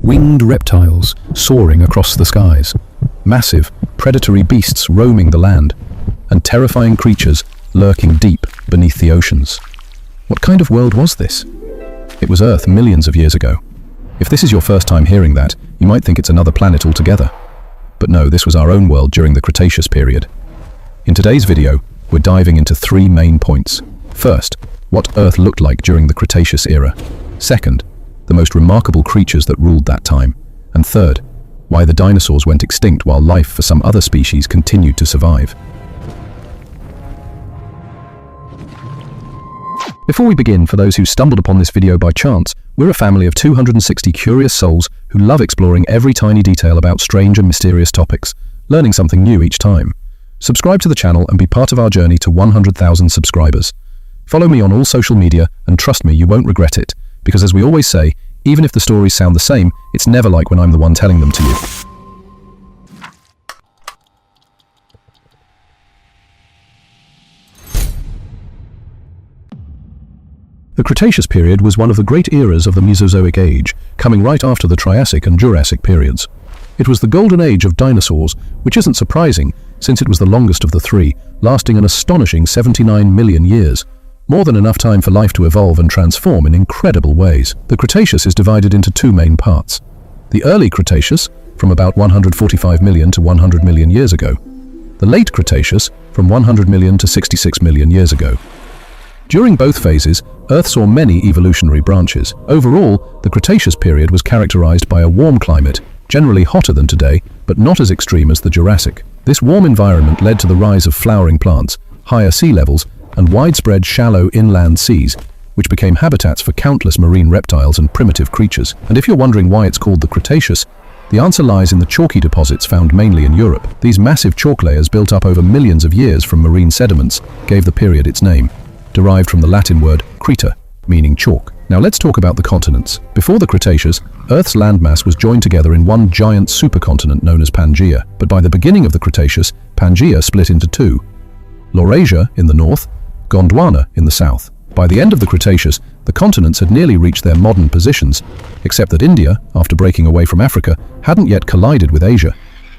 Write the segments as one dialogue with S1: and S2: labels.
S1: Winged reptiles soaring across the skies, massive, predatory beasts roaming the land, and terrifying creatures lurking deep beneath the oceans. What kind of world was this? It was Earth millions of years ago. If this is your first time hearing that, you might think it's another planet altogether. But no, this was our own world during the Cretaceous period. In today's video, we're diving into three main points. First, what Earth looked like during the Cretaceous era. Second, the most remarkable creatures that ruled that time. And third, why the dinosaurs went extinct while life for some other species continued to survive. Before we begin, for those who stumbled upon this video by chance, we're a family of 260 curious souls who love exploring every tiny detail about strange and mysterious topics, learning something new each time. Subscribe to the channel and be part of our journey to 100,000 subscribers. Follow me on all social media and trust me, you won't regret it, because as we always say, even if the stories sound the same, it's never like when I'm the one telling them to you. The Cretaceous period was one of the great eras of the Mesozoic age, coming right after the Triassic and Jurassic periods. It was the golden age of dinosaurs, which isn't surprising since it was the longest of the three, lasting an astonishing 79 million years. More than enough time for life to evolve and transform in incredible ways. The Cretaceous is divided into two main parts. The early Cretaceous, from about 145 million to 100 million years ago. The late Cretaceous, from 100 million to 66 million years ago. During both phases, Earth saw many evolutionary branches. Overall, the Cretaceous period was characterized by a warm climate, generally hotter than today, but not as extreme as the Jurassic. This warm environment led to the rise of flowering plants, higher sea levels, and widespread shallow inland seas, which became habitats for countless marine reptiles and primitive creatures. And if you're wondering why it's called the Cretaceous, the answer lies in the chalky deposits found mainly in Europe. These massive chalk layers built up over millions of years from marine sediments gave the period its name, derived from the Latin word creta, meaning chalk. Now let's talk about the continents. Before the Cretaceous, Earth's landmass was joined together in one giant supercontinent known as Pangaea. But by the beginning of the Cretaceous, Pangaea split into two: Laurasia in the north, Gondwana in the south. By the end of the Cretaceous, the continents had nearly reached their modern positions, except that India, after breaking away from Africa, hadn't yet collided with Asia,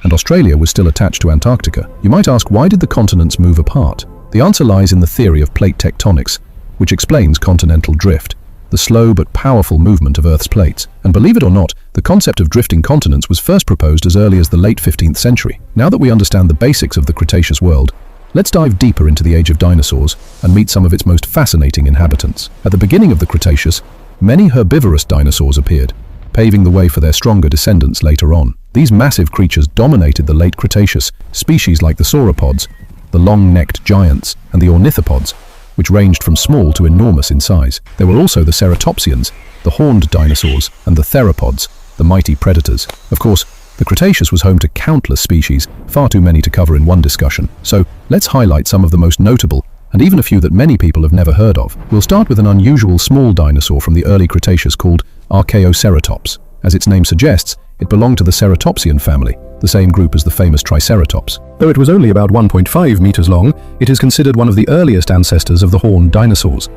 S1: and Australia was still attached to Antarctica. You might ask, why did the continents move apart? The answer lies in the theory of plate tectonics, which explains continental drift, the slow but powerful movement of Earth's plates. And believe it or not, the concept of drifting continents was first proposed as early as the late 15th century. Now that we understand the basics of the Cretaceous world, let's dive deeper into the age of dinosaurs and meet some of its most fascinating inhabitants. At the beginning of the Cretaceous, many herbivorous dinosaurs appeared, paving the way for their stronger descendants later on. These massive creatures dominated the late Cretaceous, species like the sauropods, the long-necked giants, and the ornithopods, which ranged from small to enormous in size. There were also the ceratopsians, the horned dinosaurs, and the theropods, the mighty predators. Of course, the Cretaceous was home to countless species, far too many to cover in one discussion. So let's highlight some of the most notable, and even a few that many people have never heard of. We'll start with an unusual small dinosaur from the early Cretaceous called Archaeoceratops. As its name suggests, it belonged to the ceratopsian family, the same group as the famous Triceratops. Though it was only about 1.5 meters long, it is considered one of the earliest ancestors of the horned dinosaurs.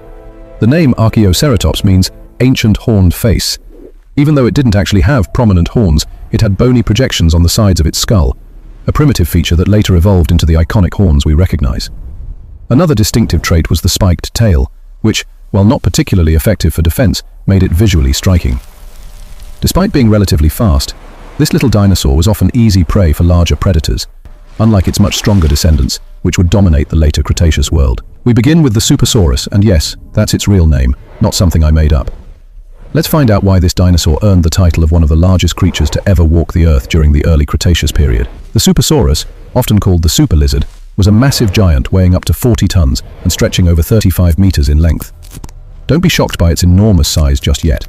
S1: The name Archaeoceratops means ancient horned face. Even though it didn't actually have prominent horns, it had bony projections on the sides of its skull, a primitive feature that later evolved into the iconic horns we recognize. Another distinctive trait was the spiked tail, which, while not particularly effective for defense, made it visually striking. Despite being relatively fast, this little dinosaur was often easy prey for larger predators, unlike its much stronger descendants, which would dominate the later Cretaceous world. We begin with the Supersaurus, and yes, that's its real name, not something I made up. Let's find out why this dinosaur earned the title of one of the largest creatures to ever walk the Earth during the early Cretaceous period. The Supersaurus, often called the super lizard, was a massive giant weighing up to 40 tons and stretching over 35 meters in length. Don't be shocked by its enormous size just yet.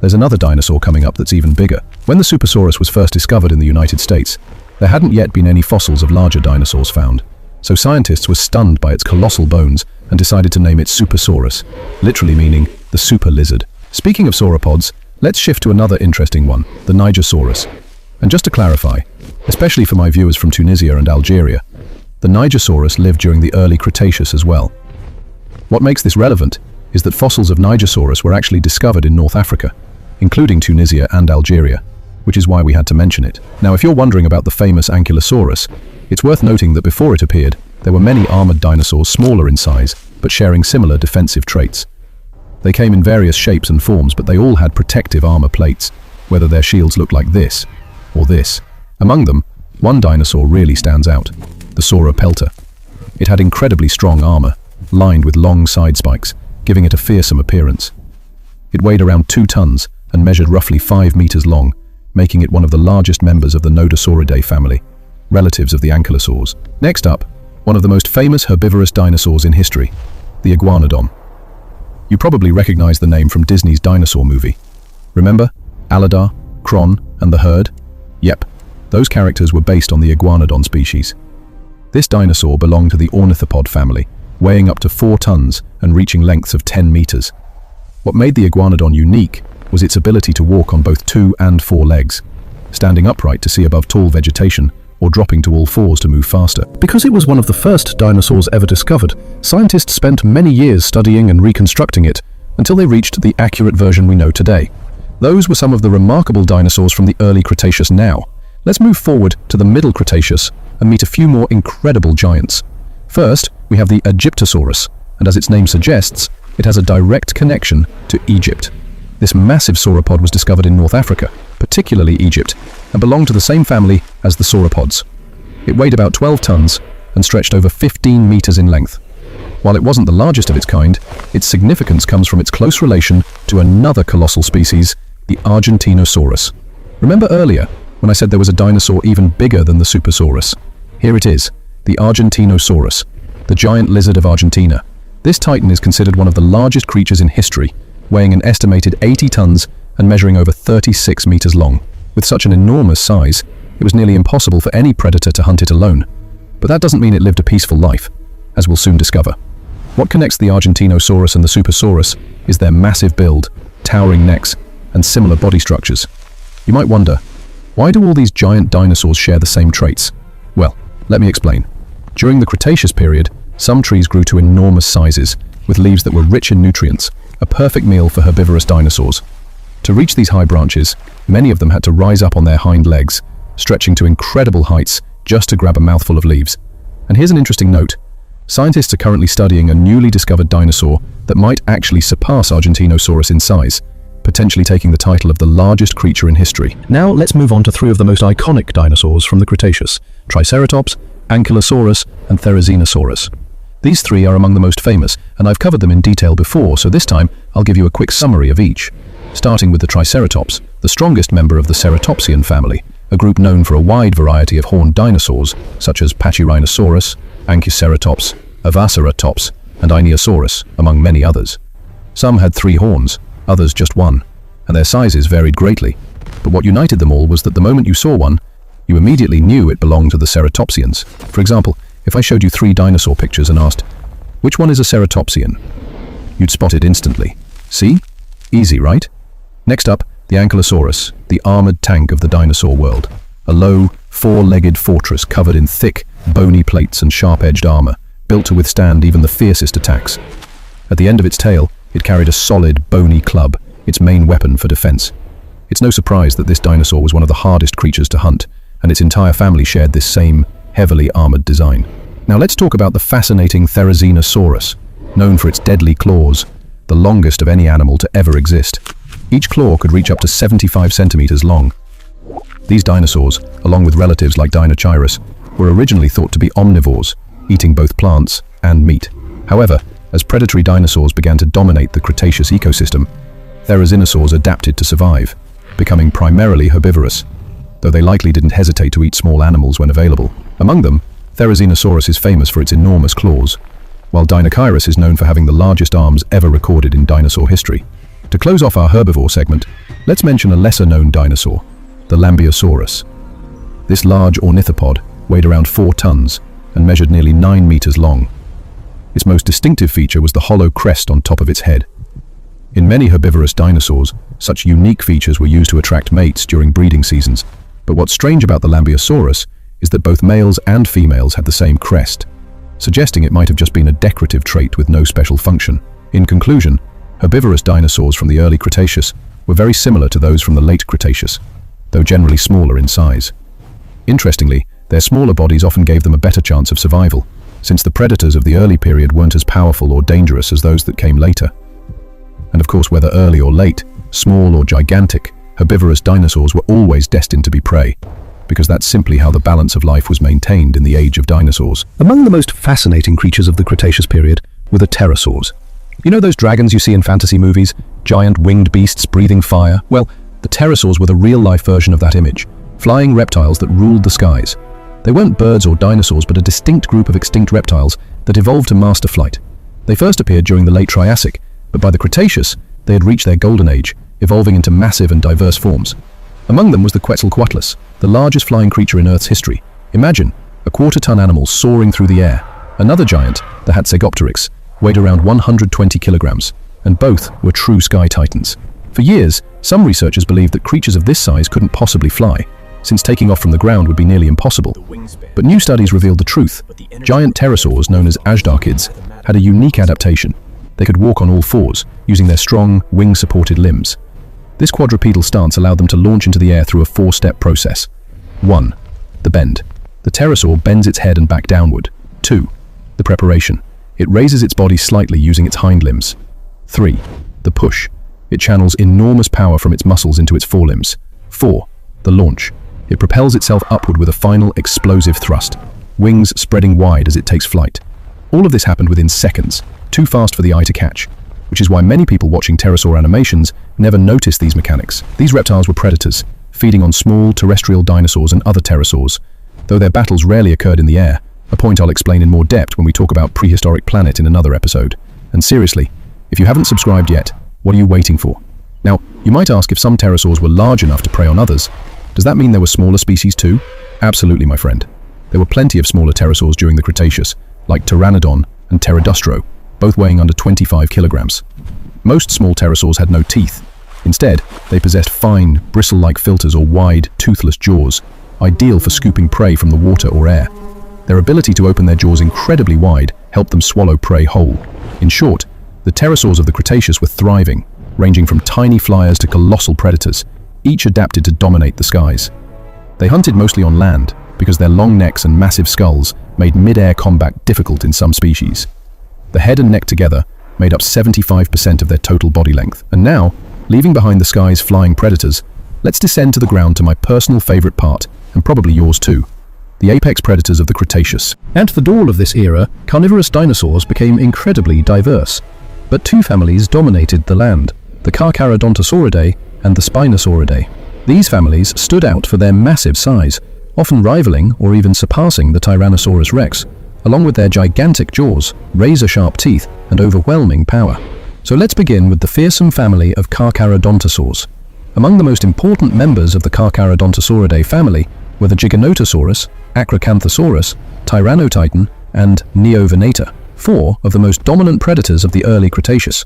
S1: There's another dinosaur coming up that's even bigger. When the Supersaurus was first discovered in the United States, there hadn't yet been any fossils of larger dinosaurs found, so scientists were stunned by its colossal bones and decided to name it Supersaurus, literally meaning the super lizard. Speaking of sauropods, let's shift to another interesting one, the Nigersaurus. And just to clarify, especially for my viewers from Tunisia and Algeria, the Nigersaurus lived during the early Cretaceous as well. What makes this relevant is that fossils of Nigersaurus were actually discovered in North Africa, including Tunisia and Algeria. which is why we had to mention it. Now, if you're wondering about the famous Ankylosaurus, it's worth noting that before it appeared, there were many armored dinosaurs smaller in size, but sharing similar defensive traits. They came in various shapes and forms, but they all had protective armor plates, whether their shields looked like this or this. Among them, one dinosaur really stands out, the Sauropelta. It had incredibly strong armor, lined with long side spikes, giving it a fearsome appearance. It weighed around 2 tons and measured roughly 5 meters long, making it one of the largest members of the Nodosauridae family, relatives of the Ankylosaurs. Next up, one of the most famous herbivorous dinosaurs in history, the iguanodon. You probably recognize the name from Disney's dinosaur movie. Remember Aladar, Kron, and the herd? Yep, those characters were based on the iguanodon species. This dinosaur belonged to the ornithopod family, weighing up to 4 tons and reaching lengths of 10 meters. What made the iguanodon unique was its ability to walk on both 2 and 4 legs, standing upright to see above tall vegetation, or dropping to all fours to move faster. Because it was one of the first dinosaurs ever discovered, scientists spent many years studying and reconstructing it until they reached the accurate version we know today. Those were some of the remarkable dinosaurs from the early Cretaceous. Now, let's move forward to the Middle Cretaceous and meet a few more incredible giants. First, we have the Egyptosaurus, and as its name suggests, it has a direct connection to Egypt. This massive sauropod was discovered in North Africa, particularly Egypt, and belonged to the same family as the sauropods. It weighed about 12 tons and stretched over 15 meters in length. While it wasn't the largest of its kind, its significance comes from its close relation to another colossal species, the Argentinosaurus. Remember earlier when I said there was a dinosaur even bigger than the Supersaurus? Here it is, the Argentinosaurus, the giant lizard of Argentina. This titan is considered one of the largest creatures in history, weighing an estimated 80 tons and measuring over 36 meters long. With such an enormous size, it was nearly impossible for any predator to hunt it alone. But that doesn't mean it lived a peaceful life, as we'll soon discover. What connects the Argentinosaurus and the Supersaurus is their massive build, towering necks, and similar body structures. You might wonder, why do all these giant dinosaurs share the same traits? Well, let me explain. During the Cretaceous period, some trees grew to enormous sizes, with leaves that were rich in nutrients, a perfect meal for herbivorous dinosaurs. To reach these high branches, many of them had to rise up on their hind legs, stretching to incredible heights just to grab a mouthful of leaves. And here's an interesting note. Scientists are currently studying a newly discovered dinosaur that might actually surpass Argentinosaurus in size, potentially taking the title of the largest creature in history. Now let's move on to 3 of the most iconic dinosaurs from the Cretaceous: Triceratops, Ankylosaurus, and Therizinosaurus. These 3 are among the most famous, and I've covered them in detail before, so this time I'll give you a quick summary of each. Starting with the Triceratops, the strongest member of the Ceratopsian family, a group known for a wide variety of horned dinosaurs, such as Pachyrhinosaurus, Anchiceratops, Avaceratops, and Iosaurus, among many others. Some had 3 horns, others just 1, and their sizes varied greatly. But what united them all was that the moment you saw one, you immediately knew it belonged to the Ceratopsians. For example, if I showed you 3 dinosaur pictures and asked, which one is a Ceratopsian? You'd spot it instantly. See? Easy, right? Next up, the Ankylosaurus, the armored tank of the dinosaur world. A low, 4-legged fortress covered in thick, bony plates and sharp-edged armor, built to withstand even the fiercest attacks. At the end of its tail, it carried a solid, bony club, its main weapon for defense. It's no surprise that this dinosaur was one of the hardest creatures to hunt, and its entire family shared this same, heavily armored design. Now let's talk about the fascinating Therizinosaurus, known for its deadly claws, the longest of any animal to ever exist. Each claw could reach up to 75 centimeters long. These dinosaurs, along with relatives like Dinosaurus, were originally thought to be omnivores, eating both plants and meat. However, as predatory dinosaurs began to dominate the Cretaceous ecosystem, Therizinosaurs adapted to survive, becoming primarily herbivorous, though they likely didn't hesitate to eat small animals when available. Among them, Therizinosaurus is famous for its enormous claws, while Dinosaurus is known for having the largest arms ever recorded in dinosaur history. To close off our herbivore segment, let's mention a lesser-known dinosaur, the Lambeosaurus. This large ornithopod weighed around 4 tons and measured nearly 9 meters long. Its most distinctive feature was the hollow crest on top of its head. In many herbivorous dinosaurs, such unique features were used to attract mates during breeding seasons. But what's strange about the Lambeosaurus is that both males and females had the same crest, suggesting it might have just been a decorative trait with no special function. In conclusion, herbivorous dinosaurs from the early Cretaceous were very similar to those from the late Cretaceous. though generally smaller in size. Interestingly, their smaller bodies often gave them a better chance of survival, since the predators of the early period weren't as powerful or dangerous as those that came later. And of course, whether early or late, small or gigantic, herbivorous dinosaurs were always destined to be prey, because that's simply how the balance of life was maintained in the age of dinosaurs. Among the most fascinating creatures of the Cretaceous period were the pterosaurs. You know those dragons you see in fantasy movies? Giant winged beasts breathing fire? Well, the pterosaurs were the real-life version of that image, flying reptiles that ruled the skies. They weren't birds or dinosaurs, but a distinct group of extinct reptiles that evolved to master flight. They first appeared during the late Triassic, but by the Cretaceous, they had reached their golden age, evolving into massive and diverse forms. Among them was the Quetzalcoatlus, the largest flying creature in Earth's history. Imagine, a quarter-ton animal soaring through the air. Another giant, the Hatzegopteryx, weighed around 120 kilograms, and both were true sky titans. For years, some researchers believed that creatures of this size couldn't possibly fly, since taking off from the ground would be nearly impossible. But new studies revealed the truth. Giant pterosaurs, known as ajdarchids, had a unique adaptation. They could walk on all fours, using their strong, wing-supported limbs. This quadrupedal stance allowed them to launch into the air through a four-step process. 1. The bend. The pterosaur bends its head and back downward. 2. The preparation. It raises its body slightly using its hind limbs. 3. The push. It channels enormous power from its muscles into its forelimbs. 4. The launch. It propels itself upward with a final explosive thrust, wings spreading wide as it takes flight. All of this happened within seconds, too fast for the eye to catch, which is why many people watching pterosaur animations never noticed these mechanics. These reptiles were predators, feeding on small terrestrial dinosaurs and other pterosaurs, though their battles rarely occurred in the air, a point I'll explain in more depth when we talk about Prehistoric Planet in another episode. And seriously, if you haven't subscribed yet, what are you waiting for? Now, you might ask, if some pterosaurs were large enough to prey on others, does that mean there were smaller species too? Absolutely, my friend. There were plenty of smaller pterosaurs during the Cretaceous, like Pteranodon and Pterodustro, both weighing under 25 kilograms. Most small pterosaurs had no teeth. Instead, they possessed fine, bristle-like filters or wide, toothless jaws, ideal for scooping prey from the water or air. Their ability to open their jaws incredibly wide helped them swallow prey whole. In short, the pterosaurs of the Cretaceous were thriving, ranging from tiny flyers to colossal predators, each adapted to dominate the skies. They hunted mostly on land, because their long necks and massive skulls made mid-air combat difficult in some species. The head and neck together made up 75% of their total body length. And now, leaving behind the sky's flying predators, let's descend to the ground to my personal favorite part, and probably yours too, the apex predators of the Cretaceous. At the dawn of this era, carnivorous dinosaurs became incredibly diverse. But two families dominated the land, the Carcharodontosauridae and the Spinosauridae. These families stood out for their massive size, often rivaling or even surpassing the Tyrannosaurus rex, along with their gigantic jaws, razor-sharp teeth, and overwhelming power. So let's begin with the fearsome family of Carcharodontosaurs. Among the most important members of the Carcharodontosauridae family were the Giganotosaurus, Acrocanthosaurus, Tyrannotitan, and Neovenator, four of the most dominant predators of the early Cretaceous.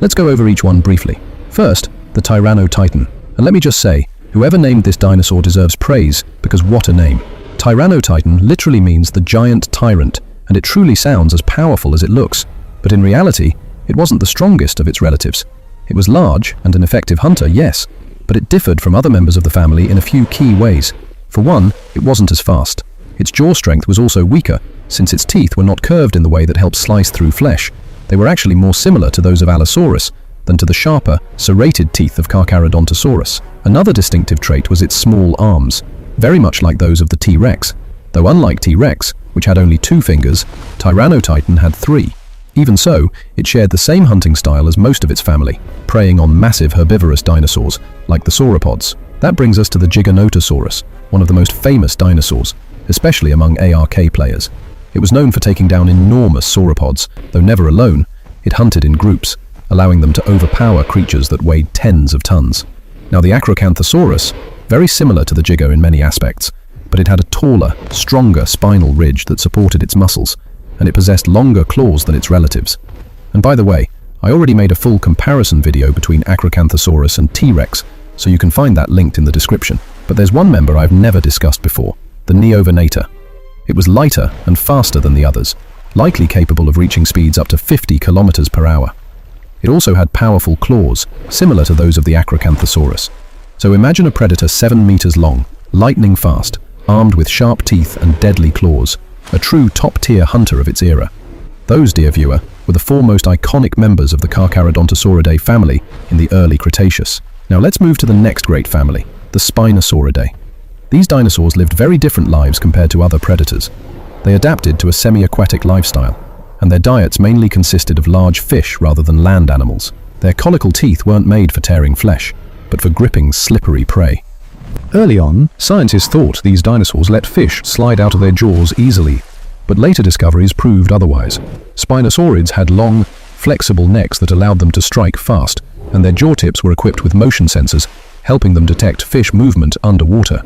S1: Let's go over each one briefly. First, the Tyrannotitan. And let me just say, whoever named this dinosaur deserves praise, because what a name. Tyrannotitan literally means the giant tyrant, and it truly sounds as powerful as it looks. But in reality, it wasn't the strongest of its relatives. It was large and an effective hunter, yes, but it differed from other members of the family in a few key ways. For one, it wasn't as fast. Its jaw strength was also weaker, since its teeth were not curved in the way that helped slice through flesh. They were actually more similar to those of Allosaurus than to the sharper, serrated teeth of Carcharodontosaurus. Another distinctive trait was its small arms, very much like those of the T-Rex. Though unlike T-Rex, which had only 2 fingers, Tyrannotitan had 3. Even so, it shared the same hunting style as most of its family, preying on massive herbivorous dinosaurs, like the sauropods. That brings us to the Giganotosaurus, one of the most famous dinosaurs, especially among ARK players. It was known for taking down enormous sauropods, though never alone. It hunted in groups, allowing them to overpower creatures that weighed tens of tons. Now, the Acrocanthosaurus, very similar to the Giga in many aspects, but it had a taller, stronger spinal ridge that supported its muscles, and it possessed longer claws than its relatives. And by the way, I already made a full comparison video between Acrocanthosaurus and T-Rex, so you can find that linked in the description. But there's one member I've never discussed before, the Neovenator. It was lighter and faster than the others, likely capable of reaching speeds up to 50 kilometers per hour. It also had powerful claws, similar to those of the Acrocanthosaurus. So imagine a predator 7 meters long, lightning fast, armed with sharp teeth and deadly claws, a true top-tier hunter of its era. Those, dear viewer, were the foremost iconic members of the Carcharodontosauridae family in the early Cretaceous. Now let's move to the next great family, the Spinosauridae. These dinosaurs lived very different lives compared to other predators. They adapted to a semi-aquatic lifestyle, and their diets mainly consisted of large fish rather than land animals. Their conical teeth weren't made for tearing flesh, but for gripping slippery prey. Early on, scientists thought these dinosaurs let fish slide out of their jaws easily, but later discoveries proved otherwise. Spinosaurids had long, flexible necks that allowed them to strike fast, and their jaw tips were equipped with motion sensors, helping them detect fish movement underwater.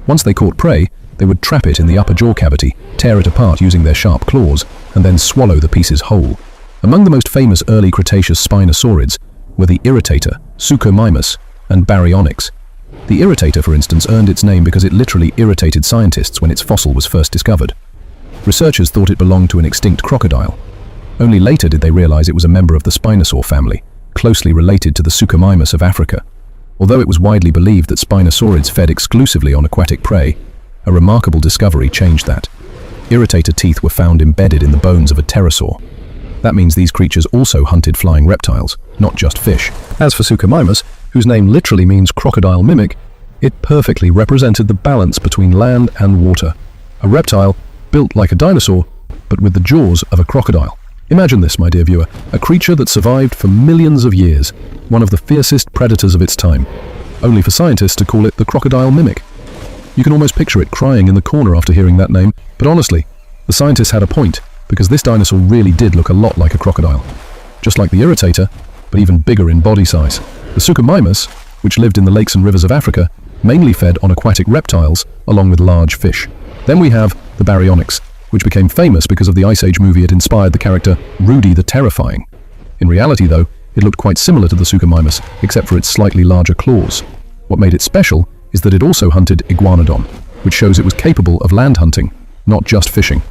S1: Once they caught prey, they would trap it in the upper jaw cavity, tear it apart using their sharp claws, and then swallow the pieces whole. Among the most famous early Cretaceous Spinosaurids were the Irritator, Suchomimus, and Baryonyx. The Irritator, for instance, earned its name because it literally irritated scientists when its fossil was first discovered. Researchers thought it belonged to an extinct crocodile. Only later did they realize it was a member of the Spinosaur family, closely related to the Suchomimus of Africa. Although it was widely believed that Spinosaurids fed exclusively on aquatic prey, a remarkable discovery changed that. Irritator teeth were found embedded in the bones of a pterosaur. That means these creatures also hunted flying reptiles, not just fish. As for Suchomimus, whose name literally means crocodile mimic, it perfectly represented the balance between land and water. A reptile built like a dinosaur, but with the jaws of a crocodile. Imagine this, my dear viewer, a creature that survived for millions of years, one of the fiercest predators of its time, only for scientists to call it the crocodile mimic. You can almost picture it crying in the corner after hearing that name, but honestly, the scientists had a point, because this dinosaur really did look a lot like a crocodile. Just like the Irritator, but even bigger in body size. The Suchomimus, which lived in the lakes and rivers of Africa, mainly fed on aquatic reptiles along with large fish. Then we have the Baryonyx, which became famous because of the Ice Age movie it inspired the character Rudy the Terrifying. In reality, though, it looked quite similar to the Suchomimus, except for its slightly larger claws. What made it special is that it also hunted iguanodon, which shows it was capable of land hunting, not just fishing,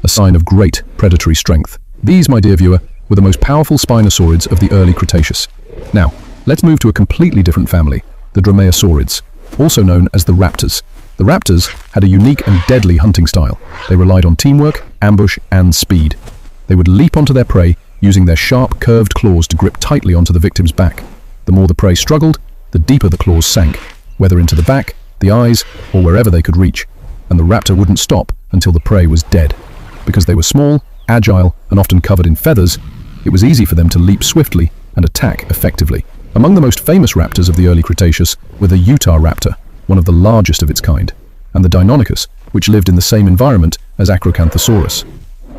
S1: a sign of great predatory strength. These, my dear viewer, were the most powerful Spinosaurids of the early Cretaceous. Now, let's move to a completely different family, the Dromaeosaurids, also known as the raptors. The raptors had a unique and deadly hunting style. They relied on teamwork, ambush, and speed. They would leap onto their prey, using their sharp, curved claws to grip tightly onto the victim's back. The more the prey struggled, the deeper the claws sank, whether into the back, the eyes, or wherever they could reach. And the raptor wouldn't stop until the prey was dead. Because they were small, agile, and often covered in feathers, it was easy for them to leap swiftly and attack effectively. Among the most famous raptors of the early Cretaceous were the Utah raptor, one of the largest of its kind, and the Deinonychus, which lived in the same environment as Acrocanthosaurus.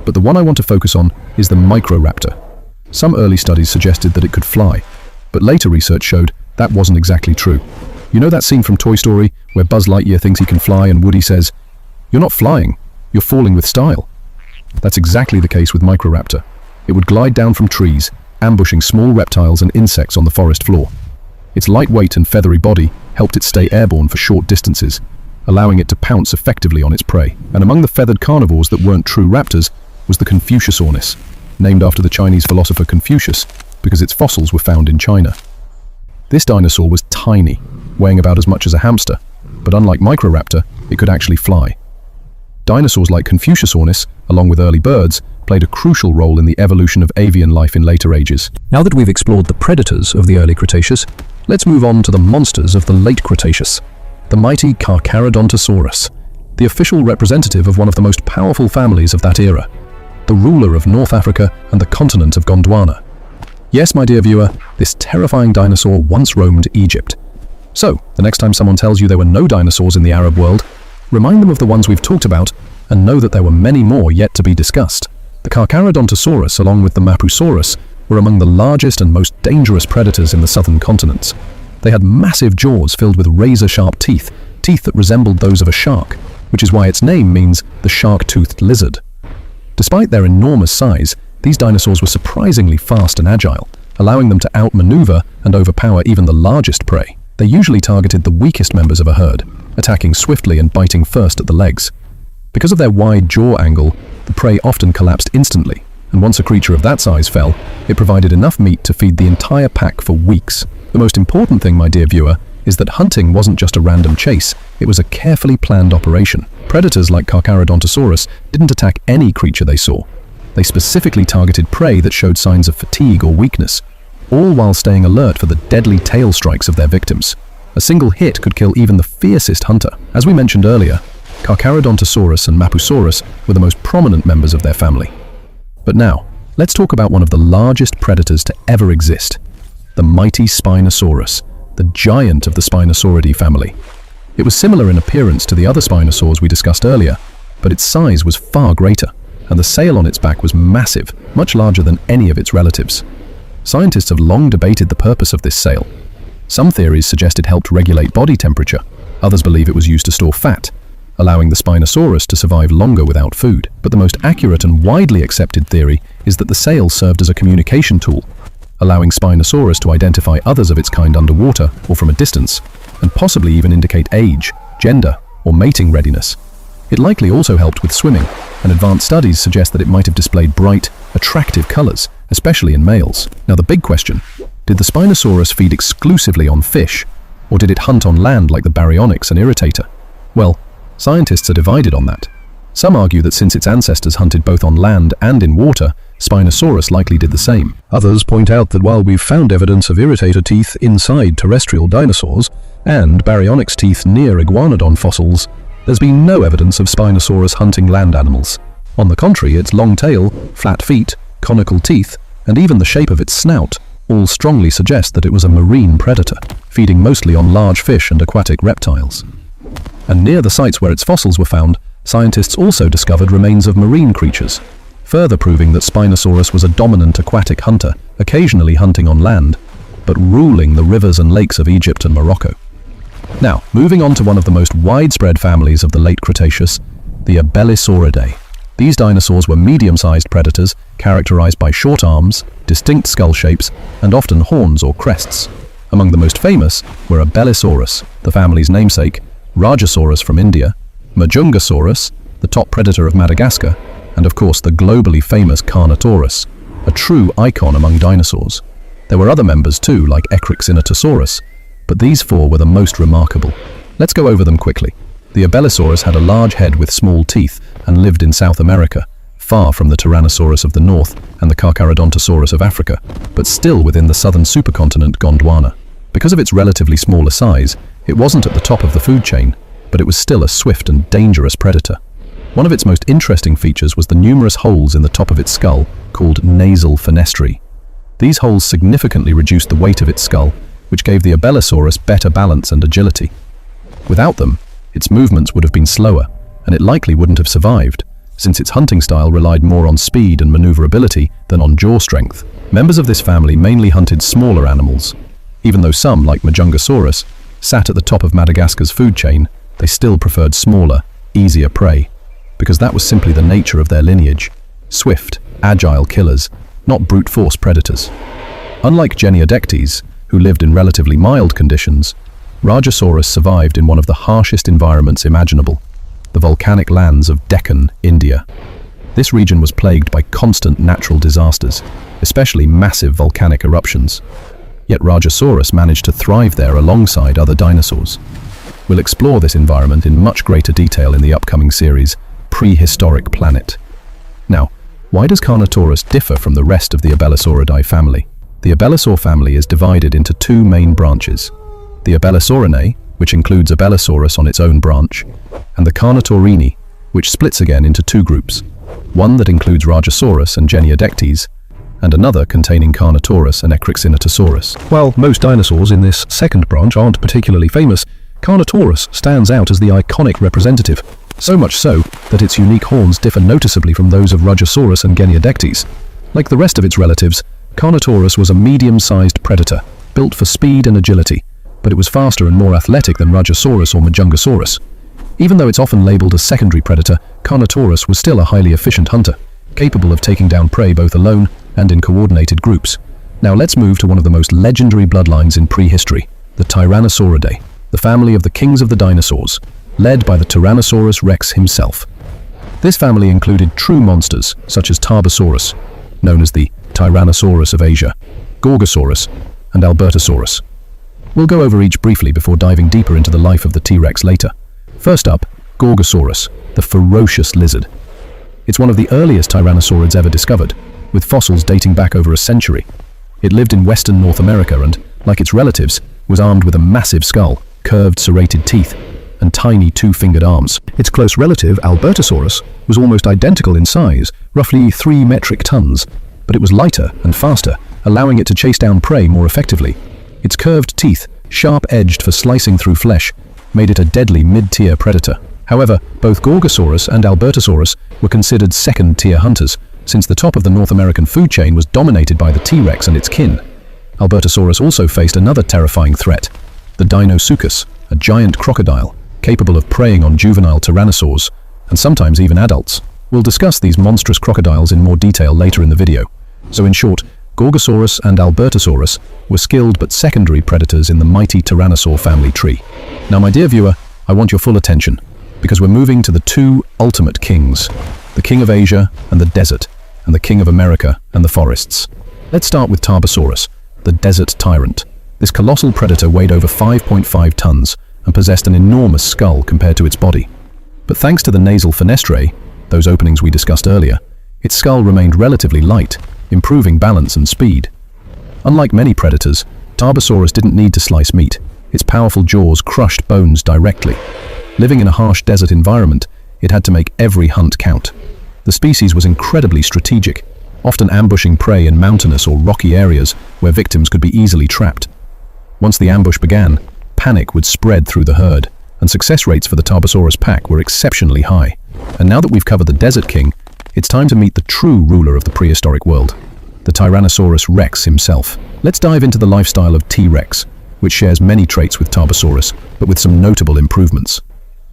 S1: But the one I want to focus on is the Microraptor. Some early studies suggested that it could fly, but later research showed that wasn't exactly true. You know that scene from Toy Story where Buzz Lightyear thinks he can fly and Woody says, "You're not flying, you're falling with style." That's exactly the case with Microraptor. It would glide down from trees, ambushing small reptiles and insects on the forest floor. Its lightweight and feathery body helped it stay airborne for short distances, allowing it to pounce effectively on its prey. And among the feathered carnivores that weren't true raptors was the Confuciusornis, named after the Chinese philosopher Confucius, because its fossils were found in China. This dinosaur was tiny, weighing about as much as a hamster, but unlike Microraptor, it could actually fly. Dinosaurs like Confuciusornis, along with early birds, played a crucial role in the evolution of avian life in later ages. Now that we've explored the predators of the early Cretaceous, let's move on to the monsters of the late Cretaceous, the mighty Carcharodontosaurus, the official representative of one of the most powerful families of that era, the ruler of North Africa and the continent of Gondwana. Yes, my dear viewer, this terrifying dinosaur once roamed Egypt. So, the next time someone tells you there were no dinosaurs in the Arab world, remind them of the ones we've talked about and know that there were many more yet to be discussed. The Carcharodontosaurus, along with the Mapusaurus, were among the largest and most dangerous predators in the southern continents. They had massive jaws filled with razor-sharp teeth that resembled those of a shark, which is why its name means the shark-toothed lizard. Despite their enormous size, these dinosaurs were surprisingly fast and agile, allowing them to outmaneuver and overpower even the largest prey. They usually targeted the weakest members of a herd, attacking swiftly and biting first at the legs. Because of their wide jaw angle, the prey often collapsed instantly, and once a creature of that size fell, it provided enough meat to feed the entire pack for weeks. The most important thing, my dear viewer, is that hunting wasn't just a random chase, it was a carefully planned operation. Predators like Carcharodontosaurus didn't attack any creature they saw. They specifically targeted prey that showed signs of fatigue or weakness, all while staying alert for the deadly tail strikes of their victims. A single hit could kill even the fiercest hunter. As we mentioned earlier, Carcharodontosaurus and Mapusaurus were the most prominent members of their family. But now, let's talk about one of the largest predators to ever exist, the mighty Spinosaurus, the giant of the Spinosauridae family. It was similar in appearance to the other Spinosaurs we discussed earlier, but its size was far greater, and the sail on its back was massive, much larger than any of its relatives. Scientists have long debated the purpose of this sail. Some theories suggest it helped regulate body temperature, others believe it was used to store fat, allowing the Spinosaurus to survive longer without food. But the most accurate and widely accepted theory is that the sail served as a communication tool, allowing Spinosaurus to identify others of its kind underwater or from a distance, and possibly even indicate age, gender, or mating readiness. It likely also helped with swimming, and advanced studies suggest that it might have displayed bright, attractive colors, especially in males. Now the big question, did the Spinosaurus feed exclusively on fish, or did it hunt on land like the Baryonyx and Irritator? Well, scientists are divided on that. Some argue that since its ancestors hunted both on land and in water, Spinosaurus likely did the same. Others point out that while we've found evidence of Irritator teeth inside terrestrial dinosaurs and Baryonyx teeth near iguanodon fossils, there's been no evidence of Spinosaurus hunting land animals. On the contrary, its long tail, flat feet, conical teeth, and even the shape of its snout all strongly suggest that it was a marine predator, feeding mostly on large fish and aquatic reptiles. And near the sites where its fossils were found, scientists also discovered remains of marine creatures, further proving that Spinosaurus was a dominant aquatic hunter, occasionally hunting on land, but ruling the rivers and lakes of Egypt and Morocco. Now, moving on to one of the most widespread families of the late Cretaceous, the Abelisauridae. These dinosaurs were medium-sized predators characterized by short arms, distinct skull shapes, and often horns or crests. Among the most famous were Abelisaurus, the family's namesake, Rajasaurus from India, Majungasaurus, the top predator of Madagascar, and of course the globally famous Carnotaurus, a true icon among dinosaurs. There were other members too, like Ecrixinatosaurus, but these four were the most remarkable. Let's go over them quickly. The Abelisaurus had a large head with small teeth and lived in South America, far from the Tyrannosaurus of the north and the Carcharodontosaurus of Africa, but still within the southern supercontinent Gondwana. Because of its relatively smaller size, it wasn't at the top of the food chain, but it was still a swift and dangerous predator. One of its most interesting features was the numerous holes in the top of its skull, called nasal fenestrae. These holes significantly reduced the weight of its skull, which gave the Abelisaurus better balance and agility. Without them, its movements would have been slower, and it likely wouldn't have survived, since its hunting style relied more on speed and maneuverability than on jaw strength. Members of this family mainly hunted smaller animals. Even though some, like Majungasaurus, sat at the top of Madagascar's food chain, they still preferred smaller, easier prey, because that was simply the nature of their lineage. Swift, agile killers, not brute force predators. Unlike Geniodectes, who lived in relatively mild conditions, Rajasaurus survived in one of the harshest environments imaginable, the volcanic lands of Deccan, India. This region was plagued by constant natural disasters, especially massive volcanic eruptions. Yet Rajasaurus managed to thrive there alongside other dinosaurs. We'll explore this environment in much greater detail in the upcoming series, Prehistoric Planet. Now, why does Carnotaurus differ from the rest of the Abelisauridae family? The Abelisaur family is divided into two main branches: the Abelisaurinae, which includes Abelisaurus on its own branch, and the Carnotaurini, which splits again into two groups, one that includes Rajasaurus and Geniodectes, and another containing Carnotaurus and Ecrixinatosaurus. While most dinosaurs in this second branch aren't particularly famous, Carnotaurus stands out as the iconic representative, so much so that its unique horns differ noticeably from those of Rajasaurus and Geniodectes. Like the rest of its relatives, Carnotaurus was a medium-sized predator, built for speed and agility, but it was faster and more athletic than Rajasaurus or Majungasaurus. Even though it's often labeled a secondary predator, Carnotaurus was still a highly efficient hunter, capable of taking down prey both alone and in coordinated groups. Now let's move to one of the most legendary bloodlines in prehistory, the Tyrannosauridae, the family of the kings of the dinosaurs, led by the Tyrannosaurus rex himself. This family included true monsters such as Tarbosaurus, known as the Tyrannosaurus of Asia, Gorgosaurus, and Albertosaurus. We'll go over each briefly before diving deeper into the life of the T-Rex later. First up, Gorgosaurus, the ferocious lizard. It's one of the earliest tyrannosaurids ever discovered, with fossils dating back over a century. It lived in western North America and, like its relatives, was armed with a massive skull, curved serrated teeth, and tiny two-fingered arms. Its close relative, Albertosaurus, was almost identical in size, roughly 3 metric tons, but it was lighter and faster, allowing it to chase down prey more effectively. Its curved teeth, sharp-edged for slicing through flesh, made it a deadly mid-tier predator. However, both Gorgosaurus and Albertosaurus were considered second-tier hunters, since the top of the North American food chain was dominated by the T-Rex and its kin. Albertosaurus also faced another terrifying threat, the Dinosuchus, a giant crocodile, capable of preying on juvenile tyrannosaurs, and sometimes even adults. We'll discuss these monstrous crocodiles in more detail later in the video. So in short, Gorgosaurus and Albertosaurus were skilled but secondary predators in the mighty tyrannosaur family tree. Now, my dear viewer, I want your full attention, because we're moving to the two ultimate kings, the king of Asia and the desert, and the king of America and the forests. Let's start with Tarbosaurus, the desert tyrant. This colossal predator weighed over 5.5 tons and possessed an enormous skull compared to its body. But thanks to the nasal fenestrae, those openings we discussed earlier, its skull remained relatively light, improving balance and speed. Unlike many predators, Tarbosaurus didn't need to slice meat. Its powerful jaws crushed bones directly. Living in a harsh desert environment, it had to make every hunt count. The species was incredibly strategic, often ambushing prey in mountainous or rocky areas where victims could be easily trapped. Once the ambush began, panic would spread through the herd, and success rates for the Tarbosaurus pack were exceptionally high. And now that we've covered the Desert King, it's time to meet the true ruler of the prehistoric world, the Tyrannosaurus rex himself. Let's dive into the lifestyle of T-Rex, which shares many traits with Tarbosaurus, but with some notable improvements.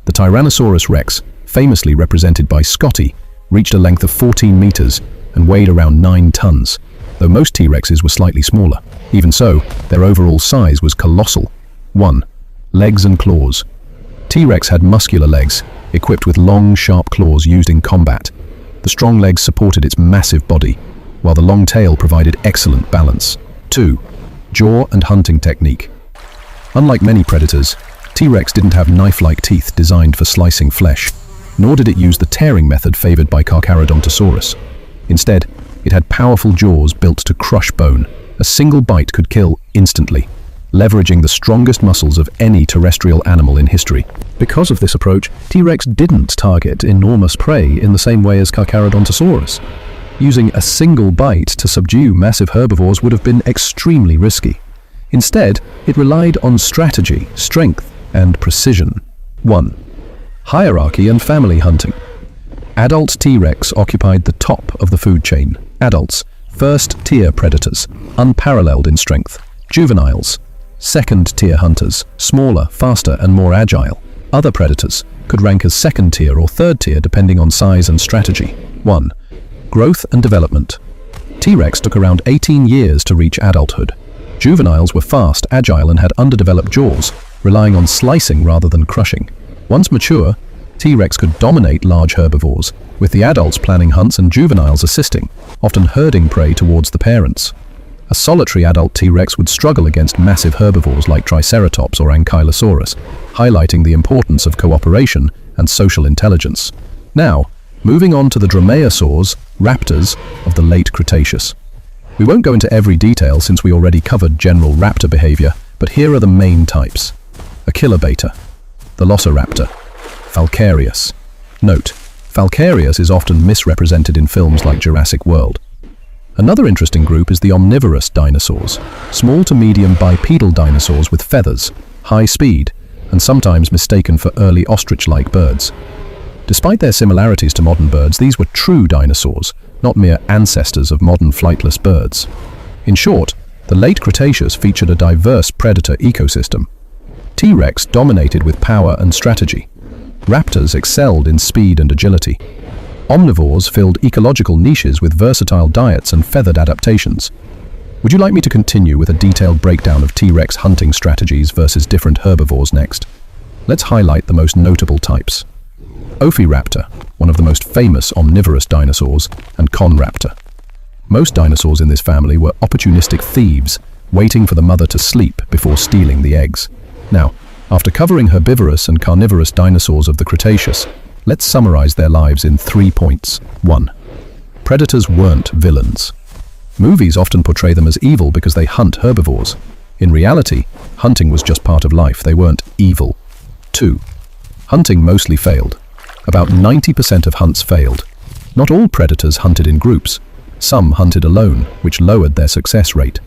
S1: The Tyrannosaurus rex, famously represented by Scotty, reached a length of 14 meters and weighed around 9 tons, though most T-Rexes were slightly smaller. Even so, their overall size was colossal. 1. Legs and claws. T-Rex had muscular legs, equipped with long, sharp claws used in combat. The strong legs supported its massive body, while the long tail provided excellent balance. 2. Jaw and hunting technique. Unlike many predators, T-Rex didn't have knife-like teeth designed for slicing flesh, nor did it use the tearing method favored by Carcharodontosaurus. Instead, it had powerful jaws built to crush bone. A single bite could kill instantly, leveraging the strongest muscles of any terrestrial animal in history. Because of this approach, T-Rex didn't target enormous prey in the same way as Carcharodontosaurus. Using a single bite to subdue massive herbivores would have been extremely risky. Instead, it relied on strategy, strength, and precision. 1. Hierarchy and family hunting. Adult T-Rex occupied the top of the food chain. Adults, first-tier predators, unparalleled in strength. Juveniles, second-tier hunters, smaller, faster, and more agile. Other predators could rank as second-tier or third-tier depending on size and strategy. 1. Growth and development. T-Rex took around 18 years to reach adulthood. Juveniles were fast, agile, and had underdeveloped jaws, relying on slicing rather than crushing. Once mature, T-Rex could dominate large herbivores, with the adults planning hunts and juveniles assisting, often herding prey towards the parents. A solitary adult T-Rex would struggle against massive herbivores like Triceratops or Ankylosaurus, highlighting the importance of cooperation and social intelligence. Now, moving on to the Dromaeosaurs, raptors of the late Cretaceous. We won't go into every detail since we already covered general raptor behavior, but here are the main types. Achillobeta, Velociraptor, Falcarius. Note, Falcarius is often misrepresented in films like Jurassic World. Another interesting group is the omnivorous dinosaurs, small to medium bipedal dinosaurs with feathers, high speed, and sometimes mistaken for early ostrich-like birds. Despite their similarities to modern birds, these were true dinosaurs, not mere ancestors of modern flightless birds. In short, the late Cretaceous featured a diverse predator ecosystem. T-Rex dominated with power and strategy. Raptors excelled in speed and agility. Omnivores filled ecological niches with versatile diets and feathered adaptations. Would you like me to continue with a detailed breakdown of T-Rex hunting strategies versus different herbivores next? Let's highlight the most notable types. Ophiraptor, one of the most famous omnivorous dinosaurs, and Conraptor. Most dinosaurs in this family were opportunistic thieves, waiting for the mother to sleep before stealing the eggs. Now, after covering herbivorous and carnivorous dinosaurs of the Cretaceous, let's summarize their lives in 3 points. 1. Predators weren't villains. Movies often portray them as evil because they hunt herbivores. In reality, hunting was just part of life. They weren't evil. 2. Hunting mostly failed. About 90% of hunts failed. Not all predators hunted in groups. Some hunted alone, which lowered their success rate.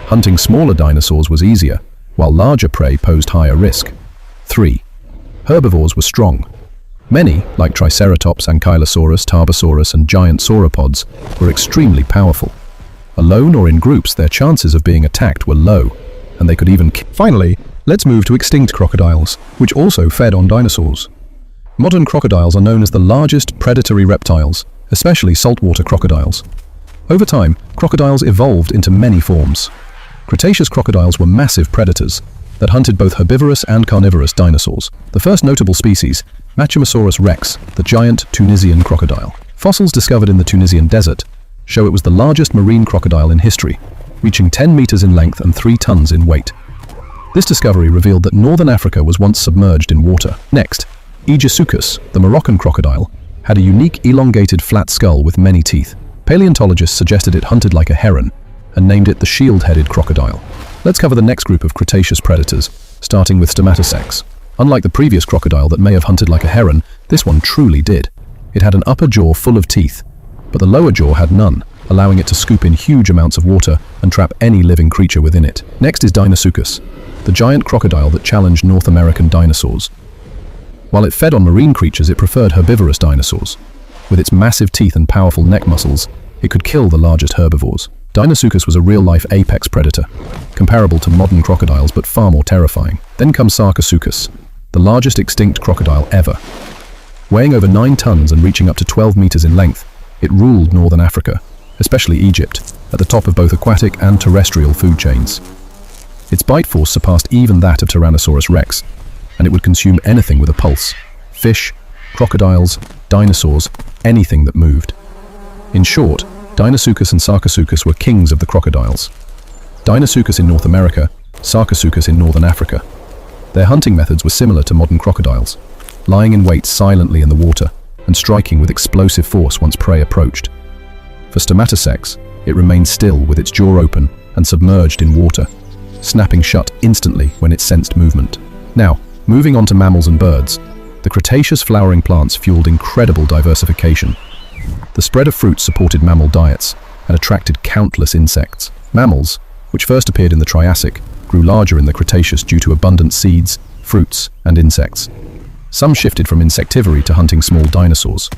S1: Hunting smaller dinosaurs was easier, while larger prey posed higher risk. 3. Herbivores were strong. Many, like Triceratops, Ankylosaurus, Tarbosaurus, and giant sauropods, were extremely powerful. Alone or in groups, their chances of being attacked were low, and they could even Finally, let's move to extinct crocodiles, which also fed on dinosaurs. Modern crocodiles are known as the largest predatory reptiles, especially saltwater crocodiles. Over time, crocodiles evolved into many forms. Cretaceous crocodiles were massive predators that hunted both herbivorous and carnivorous dinosaurs. The first notable species, Machomosaurus rex, the giant Tunisian crocodile. Fossils discovered in the Tunisian desert show it was the largest marine crocodile in history, reaching 10 meters in length and 3 tons in weight. This discovery revealed that northern Africa was once submerged in water. Next, Aegisuchus, the Moroccan crocodile, had a unique elongated flat skull with many teeth. Paleontologists suggested it hunted like a heron and named it the shield-headed crocodile. Let's cover the next group of Cretaceous predators, starting with Stomatosex. Unlike the previous crocodile that may have hunted like a heron, this one truly did. It had an upper jaw full of teeth, but the lower jaw had none, allowing it to scoop in huge amounts of water and trap any living creature within it. Next is Deinosuchus, the giant crocodile that challenged North American dinosaurs. While it fed on marine creatures, it preferred herbivorous dinosaurs. With its massive teeth and powerful neck muscles, it could kill the largest herbivores. Deinosuchus was a real-life apex predator, comparable to modern crocodiles but far more terrifying. Then comes Sarcosuchus, the largest extinct crocodile ever. Weighing over 9 tons and reaching up to 12 meters in length, it ruled northern Africa, especially Egypt, at the top of both aquatic and terrestrial food chains. Its bite force surpassed even that of Tyrannosaurus rex, and it would consume anything with a pulse: fish, crocodiles, dinosaurs, anything that moved. In short, Deinosuchus and Sarcosuchus were kings of the crocodiles. Deinosuchus in North America, Sarcosuchus in northern Africa. Their hunting methods were similar to modern crocodiles, lying in wait silently in the water and striking with explosive force once prey approached. For Stomatosex, it remained still with its jaw open and submerged in water, snapping shut instantly when it sensed movement. Now, moving on to mammals and birds, the Cretaceous flowering plants fueled incredible diversification. The spread of fruits supported mammal diets and attracted countless insects. Mammals, which first appeared in the Triassic, grew larger in the Cretaceous due to abundant seeds, fruits, and insects. Some shifted from insectivory to hunting small dinosaurs.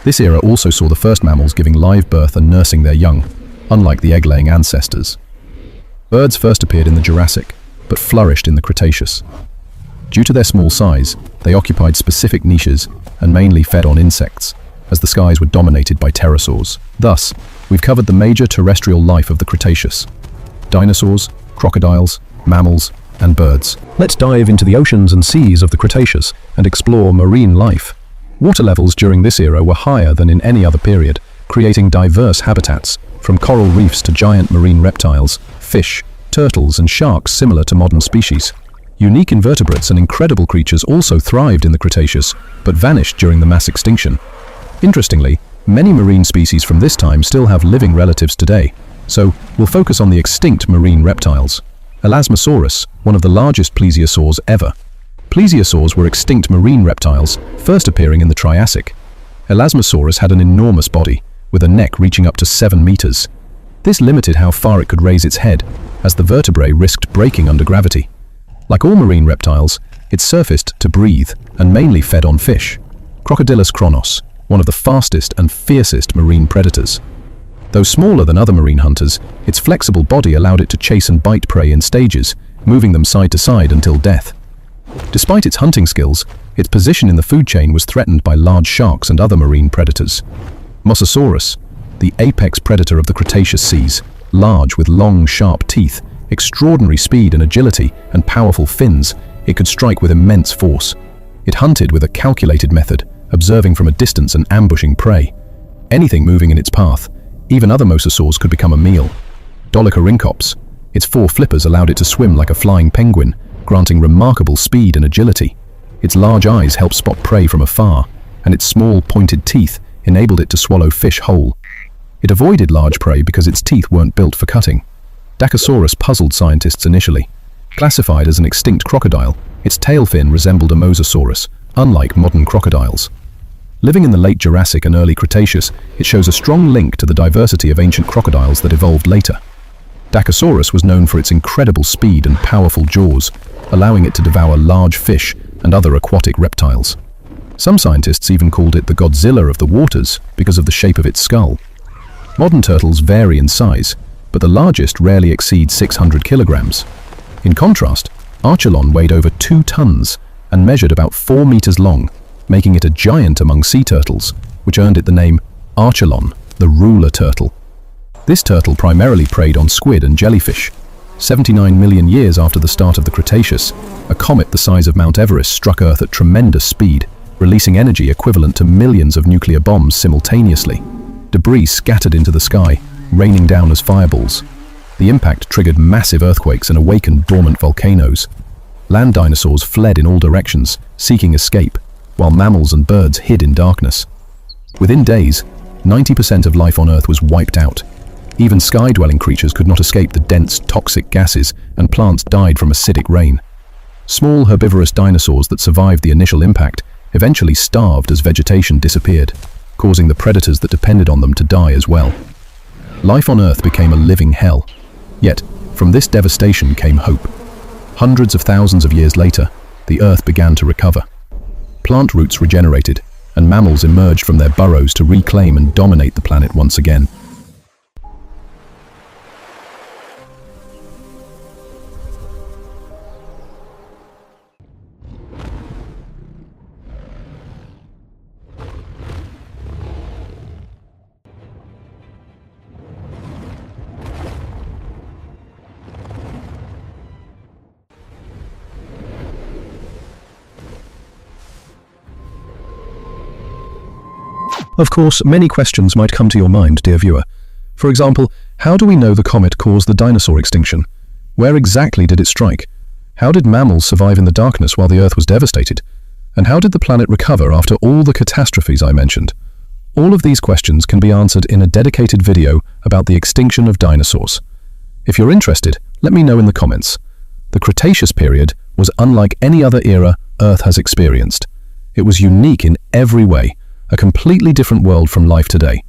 S1: This era also saw the first mammals giving live birth and nursing their young, unlike the egg-laying ancestors. Birds first appeared in the Jurassic, but flourished in the Cretaceous. Due to their small size, they occupied specific niches and mainly fed on insects, as the skies were dominated by pterosaurs. Thus, we've covered the major terrestrial life of the Cretaceous: dinosaurs, crocodiles, mammals, and birds. Let's dive into the oceans and seas of the Cretaceous and explore marine life. Water levels during this era were higher than in any other period, creating diverse habitats, from coral reefs to giant marine reptiles, fish, turtles, and sharks similar to modern species. Unique invertebrates and incredible creatures also thrived in the Cretaceous, but vanished during the mass extinction. Interestingly, many marine species from this time still have living relatives today, so we'll focus on the extinct marine reptiles. Elasmosaurus, one of the largest plesiosaurs ever. Plesiosaurs were extinct marine reptiles, first appearing in the Triassic. Elasmosaurus had an enormous body, with a neck reaching up to 7 meters. This limited how far it could raise its head, as the vertebrae risked breaking under gravity. Like all marine reptiles, it surfaced to breathe and mainly fed on fish. Crocodylus chronos, one of the fastest and fiercest marine predators. Though smaller than other marine hunters, its flexible body allowed it to chase and bite prey in stages, moving them side to side until death. Despite its hunting skills, its position in the food chain was threatened by large sharks and other marine predators. Mosasaurus, the apex predator of the Cretaceous seas, large with long, sharp teeth, extraordinary speed and agility, and powerful fins, it could strike with immense force. It hunted with a calculated method, observing from a distance and ambushing prey. Anything moving in its path, even other mosasaurs, could become a meal. Dolichorhynchops, Its 4 flippers allowed it to swim like a flying penguin, granting remarkable speed and agility. Its large eyes helped spot prey from afar, and its small, pointed teeth enabled it to swallow fish whole. It avoided large prey because its teeth weren't built for cutting. Dacosaurus puzzled scientists initially. Classified as an extinct crocodile, its tail fin resembled a mosasaurus, unlike modern crocodiles. Living in the late Jurassic and early Cretaceous, it shows a strong link to the diversity of ancient crocodiles that evolved later. Dacosaurus was known for its incredible speed and powerful jaws, allowing it to devour large fish and other aquatic reptiles. Some scientists even called it the Godzilla of the waters because of the shape of its skull. Modern turtles vary in size, but the largest rarely exceeds 600 kilograms. In contrast, Archelon weighed over 2 tons and measured about 4 meters long, making it a giant among sea turtles, which earned it the name Archelon, the ruler turtle. This turtle primarily preyed on squid and jellyfish. 79 million years after the start of the Cretaceous, a comet the size of Mount Everest struck Earth at tremendous speed, releasing energy equivalent to millions of nuclear bombs simultaneously. Debris scattered into the sky, raining down as fireballs. The impact triggered massive earthquakes and awakened dormant volcanoes. Land dinosaurs fled in all directions, seeking escape, while mammals and birds hid in darkness. Within days, 90% of life on Earth was wiped out. Even sky-dwelling creatures could not escape the dense, toxic gases, and plants died from acidic rain. Small herbivorous dinosaurs that survived the initial impact eventually starved as vegetation disappeared, causing the predators that depended on them to die as well. Life on Earth became a living hell. Yet, from this devastation came hope. Hundreds of thousands of years later, the Earth began to recover. Plant roots regenerated, and mammals emerged from their burrows to reclaim and dominate the planet once again. Of course, many questions might come to your mind, dear viewer. For example, how do we know the comet caused the dinosaur extinction? Where exactly did it strike? How did mammals survive in the darkness while the Earth was devastated? And how did the planet recover after all the catastrophes I mentioned? All of these questions can be answered in a dedicated video about the extinction of dinosaurs. If you're interested, let me know in the comments. The Cretaceous period was unlike any other era Earth has experienced. It was unique in every way, a completely different world from life today.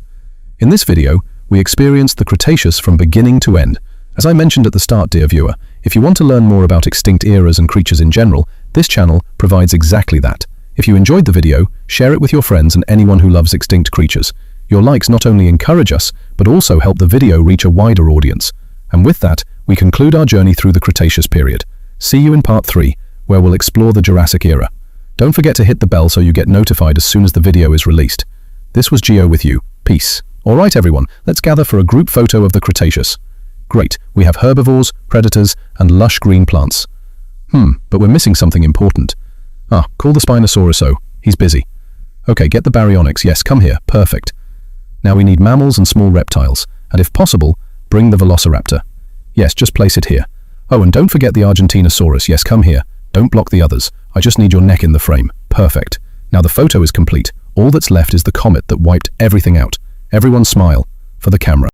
S1: In this video, we experienced the Cretaceous from beginning to end. As I mentioned at the start, dear viewer, if you want to learn more about extinct eras and creatures in general, this channel provides exactly that. If you enjoyed the video, share it with your friends and anyone who loves extinct creatures. Your likes not only encourage us, but also help the video reach a wider audience. And with that, we conclude our journey through the Cretaceous period. See you in part 3, where we'll explore the Jurassic era. Don't forget to hit the bell so you get notified as soon as the video is released. This was Geo with you. Peace. Alright everyone, let's gather for a group photo of the Cretaceous. Great, we have herbivores, predators, and lush green plants. But we're missing something important. Call the Spinosaurus. He's busy. Okay, get the baryonyx. Yes, come here. Perfect. Now we need mammals and small reptiles, and if possible, bring the velociraptor. Yes, just place it here. Oh, and don't forget the Argentinosaurus. Yes, come here. Don't block the others. I just need your neck in the frame. Perfect. Now the photo is complete. All that's left is the comet that wiped everything out. Everyone smile for the camera.